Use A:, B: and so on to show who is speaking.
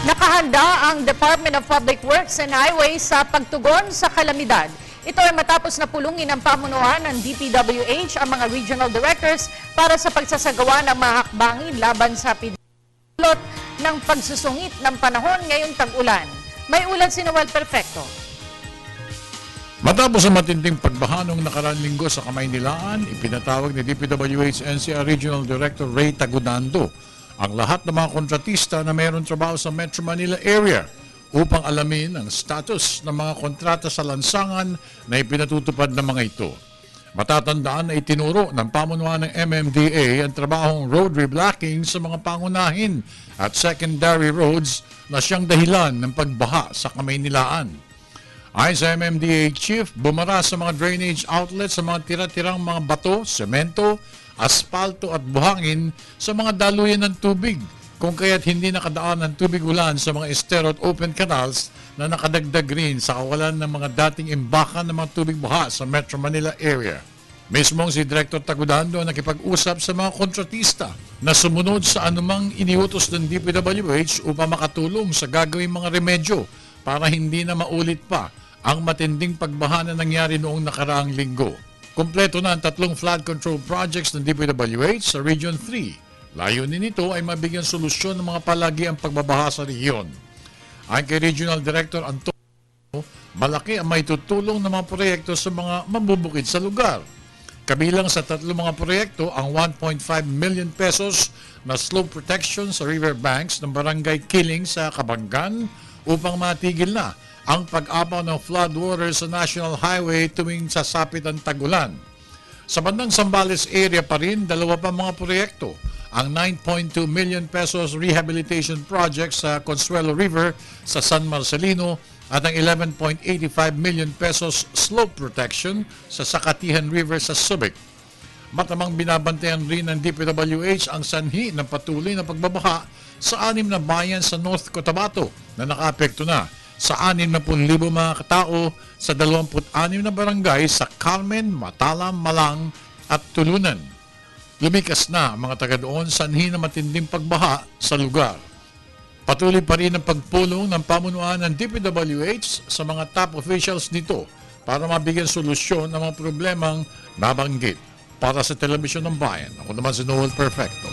A: Nakahanda ang Department of Public Works and Highways sa pagtugon sa kalamidad. Ito ay matapos na pulungin ng pamunuan ng DPWH ang mga regional directors para sa pagsasagawa ng mga hakbangin laban sa pidulot ng pagsusungit ng panahon ngayong tag-ulan. May ulat si Noel Perfecto.
B: Matapos ang matinding pagbaha noong nakaraang linggo sa Kamaynilaan, ipinatawag ni DPWH NCR Regional Director Ray Tagudando ang lahat ng mga kontratista na mayroong trabaho sa Metro Manila area upang alamin ang status ng mga kontrata sa lansangan na ipinatutupad ng mga ito. Matatandaan na itinuro ng pamunuan ng MMDA ang trabahong road reblocking sa mga pangunahin at secondary roads na siyang dahilan ng pagbaha sa Kamaynilaan. Ayon sa MMDA Chief, bumara sa mga drainage outlets sa mga tira-tirang mga bato, semento, aspalto at buhangin sa mga daluyan ng tubig, kung kaya't hindi nakadaan ng tubig ulan sa mga estero at open canals na nakadagdag rin sa kawalan ng mga dating imbakan ng mga tubig baha sa Metro Manila area. Mismong si Director Tagudando nakipag-usap sa mga kontratista na sumunod sa anumang iniutos ng DPWH upang makatulong sa gagawing mga remedyo para hindi na maulit pa ang matinding pagbaha na nangyari noong nakaraang linggo. Kompleto na ang 3 flood control projects ng DPWH sa Region 3. Layunin nito ay mabigyan solusyon ng mga palagiang pagbabaha sa rehiyon. Ayon kay Regional Director Antonio, malaki ang maitutulong ng mga proyekto sa mga mabubukid sa lugar. Kabilang sa 3 mga proyekto ang 1.5 million pesos na slope protection sa riverbanks ng Barangay Kiling sa Kabanggan upang matigil na ang pag-apaw ng floodwater sa National Highway tuwing sasapit ang tag-ulan. Sa bandang Zambales area pa rin, 2 pa mga proyekto. Ang 9.2 million pesos rehabilitation project sa Consuelo River sa San Marcelino at ang 11.85 million pesos slope protection sa Sakatihan River sa Subic. Matamang binabantayan rin ng DPWH ang sanhi ng patuloy na pagbabaha sa 6 na bayan sa North Cotabato na nakaapekto na sa 60,000 mga katao sa 26 na barangay sa Carmen, Matalam, Malang at Tulunan. Lumikas na ang mga taga doon sanhi na matinding pagbaha sa lugar. Patuloy pa rin ang pagpulong ng pamunuan ng DPWH sa mga top officials nito para mabigyan solusyon ng mga problemang nabanggit. Para sa Telebisyon ng Bayan, ako naman si Noel Perfecto.